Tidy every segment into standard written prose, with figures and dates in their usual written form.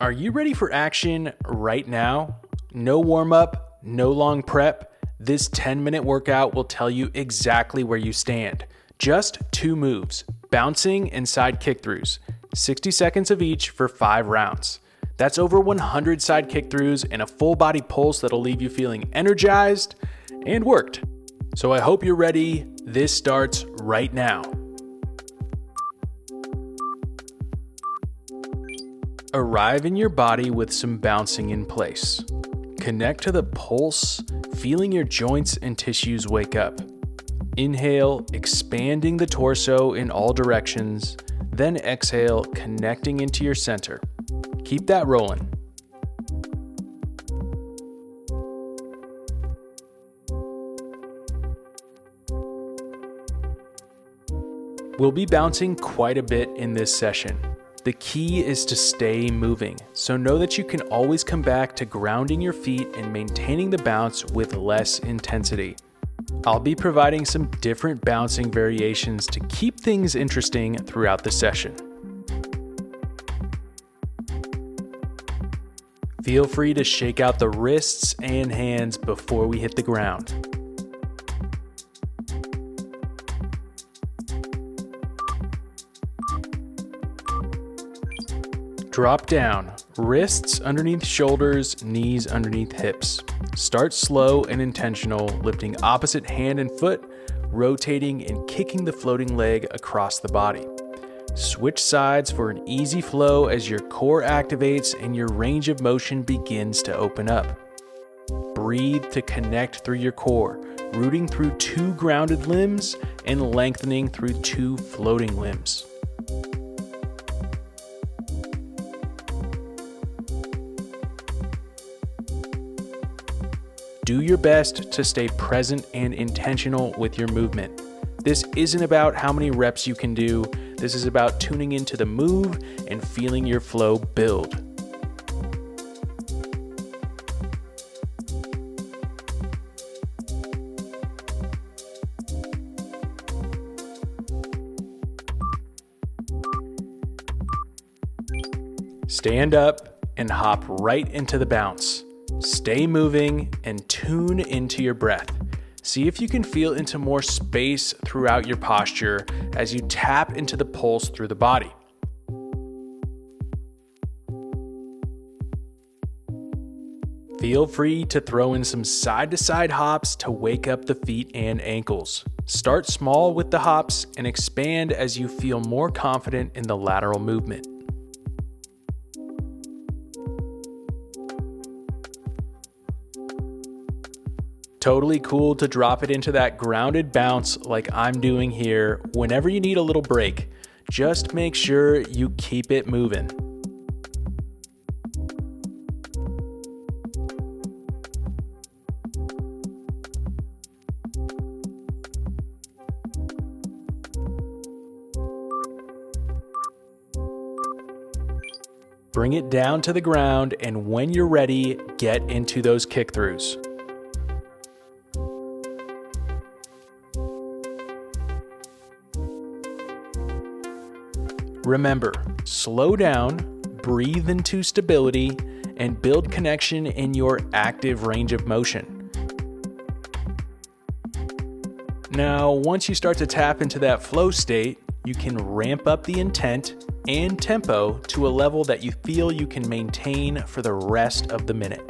Are you ready for action right now? No warm-up, no long prep. This 10-minute workout will tell you exactly where you stand. Just 2 moves, bouncing and side kick-throughs. 60 seconds of each for 5 rounds. That's over 100 side kick-throughs and a full body pulse that'll leave you feeling energized and worked. So I hope you're ready. This starts right now. Arrive in your body with some bouncing in place. Connect to the pulse, feeling your joints and tissues wake up. Inhale, expanding the torso in all directions, then exhale, connecting into your center. Keep that rolling. We'll be bouncing quite a bit in this session. The key is to stay moving, so know that you can always come back to grounding your feet and maintaining the bounce with less intensity. I'll be providing some different bouncing variations to keep things interesting throughout the session. Feel free to shake out the wrists and hands before we hit the ground. Drop down, wrists underneath shoulders, knees underneath hips. Start slow and intentional, lifting opposite hand and foot, rotating and kicking the floating leg across the body. Switch sides for an easy flow as your core activates and your range of motion begins to open up. Breathe to connect through your core, rooting through 2 grounded limbs and lengthening through 2 floating limbs. Do your best to stay present and intentional with your movement. This isn't about how many reps you can do. This is about tuning into the move and feeling your flow build. Stand up and hop right into the bounce. Stay moving and tune into your breath. See if you can feel into more space throughout your posture as you tap into the pulse through the body. Feel free to throw in some side-to-side hops to wake up the feet and ankles. Start small with the hops and expand as you feel more confident in the lateral movement. Totally cool to drop it into that grounded bounce like I'm doing here whenever you need a little break. Just make sure you keep it moving. Bring it down to the ground, and when you're ready, get into those kick-throughs. Remember, slow down, breathe into stability, and build connection in your active range of motion. Now, once you start to tap into that flow state, you can ramp up the intent and tempo to a level that you feel you can maintain for the rest of the minute.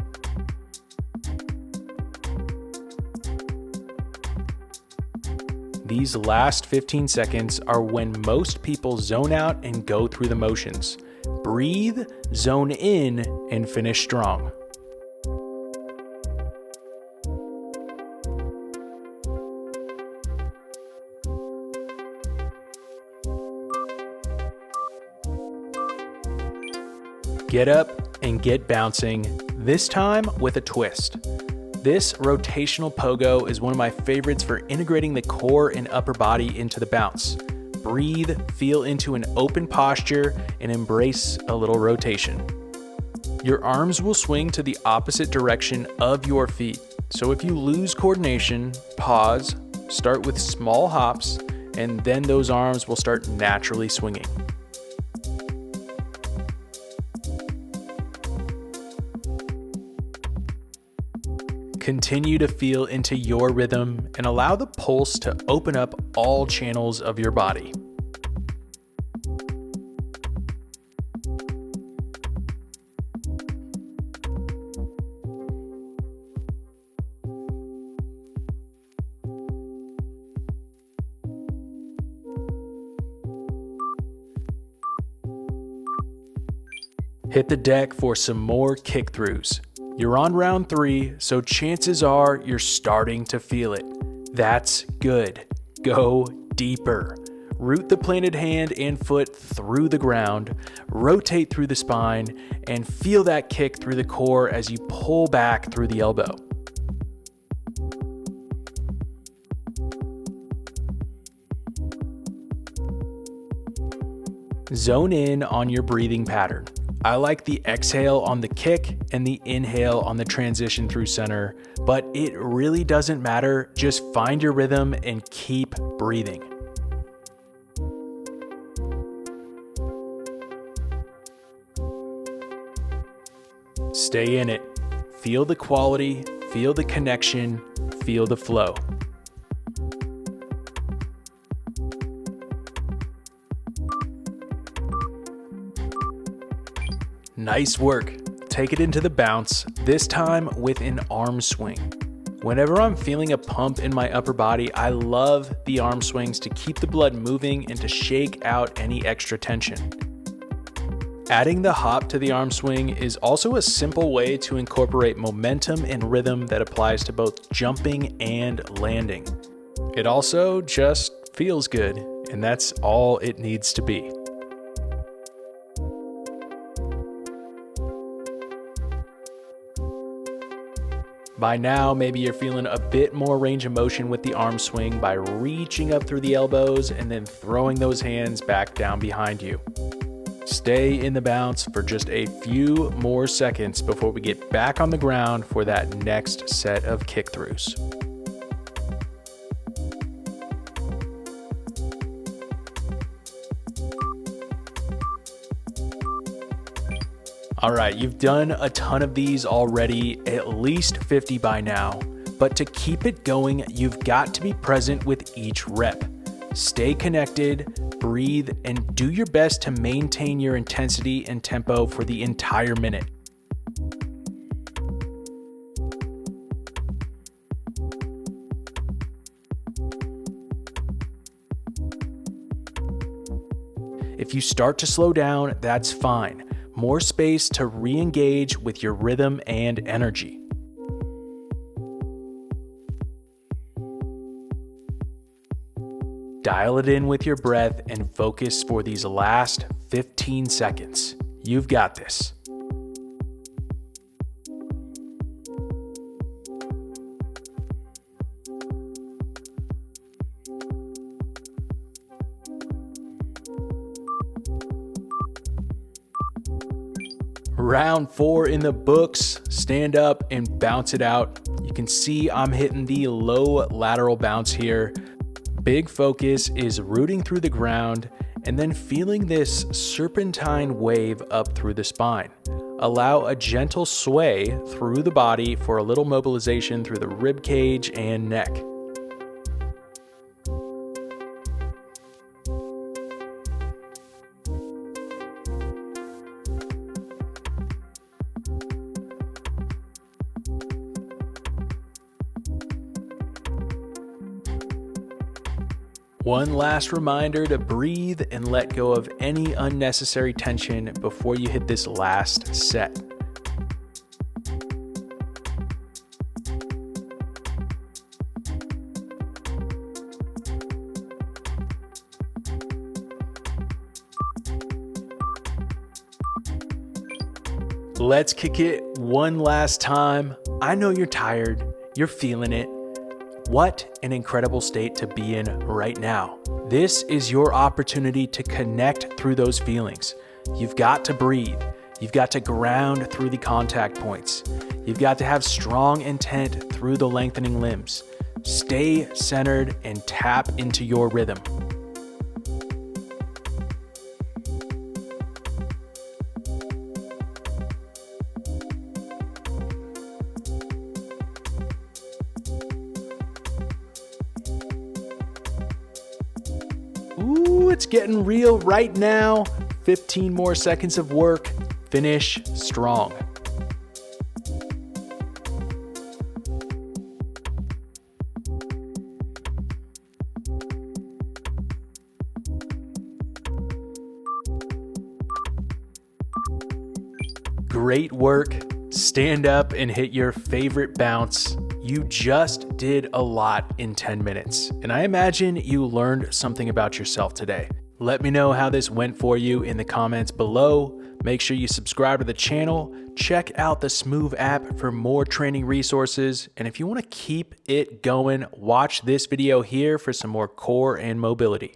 These last 15 seconds are when most people zone out and go through the motions. Breathe, zone in, and finish strong. Get up and get bouncing, this time with a twist. This rotational pogo is one of my favorites for integrating the core and upper body into the bounce. Breathe, feel into an open posture, and embrace a little rotation. Your arms will swing to the opposite direction of your feet. So if you lose coordination, pause, start with small hops, and then those arms will start naturally swinging. Continue to feel into your rhythm and allow the pulse to open up all channels of your body. Hit the deck for some more kick-throughs. You're on round 3, so chances are you're starting to feel it. That's good. Go deeper. Root the planted hand and foot through the ground, rotate through the spine, and feel that kick through the core as you pull back through the elbow. Zone in on your breathing pattern. I like the exhale on the kick and the inhale on the transition through center, but it really doesn't matter. Just find your rhythm and keep breathing. Stay in it. Feel the quality, feel the connection, feel the flow. Nice work. Take it into the bounce, this time with an arm swing. Whenever I'm feeling a pump in my upper body, I love the arm swings to keep the blood moving and to shake out any extra tension. Adding the hop to the arm swing is also a simple way to incorporate momentum and rhythm that applies to both jumping and landing. It also just feels good, and that's all it needs to be. By now, maybe you're feeling a bit more range of motion with the arm swing by reaching up through the elbows and then throwing those hands back down behind you. Stay in the bounce for just a few more seconds before we get back on the ground for that next set of kick-throughs. All right, you've done a ton of these already, at least 50 by now, but to keep it going, you've got to be present with each rep. Stay connected, breathe, and do your best to maintain your intensity and tempo for the entire minute. If you start to slow down, that's fine. More space to re-engage with your rhythm and energy. Dial it in with your breath and focus for these last 15 seconds. You've got this. Round 4 in the books. Stand up and bounce it out. You can see I'm hitting the low lateral bounce here. Big focus is rooting through the ground and then feeling this serpentine wave up through the spine. Allow a gentle sway through the body for a little mobilization through the rib cage and neck. One last reminder to breathe and let go of any unnecessary tension before you hit this last set. Let's kick it one last time. I know you're tired, you're feeling it. What an incredible state to be in right now. This is your opportunity to connect through those feelings. You've got to breathe. You've got to ground through the contact points. You've got to have strong intent through the lengthening limbs. Stay centered and tap into your rhythm. it's getting real right now. 15 more seconds of work. Finish strong. Great work. Stand up and hit your favorite bounce. You just did a lot in 10 minutes, and I imagine you learned something about yourself today. Let me know how this went for you in the comments below. Make sure you subscribe to the channel. Check out the Smooth app for more training resources. And if you want to keep it going, watch this video here for some more core and mobility.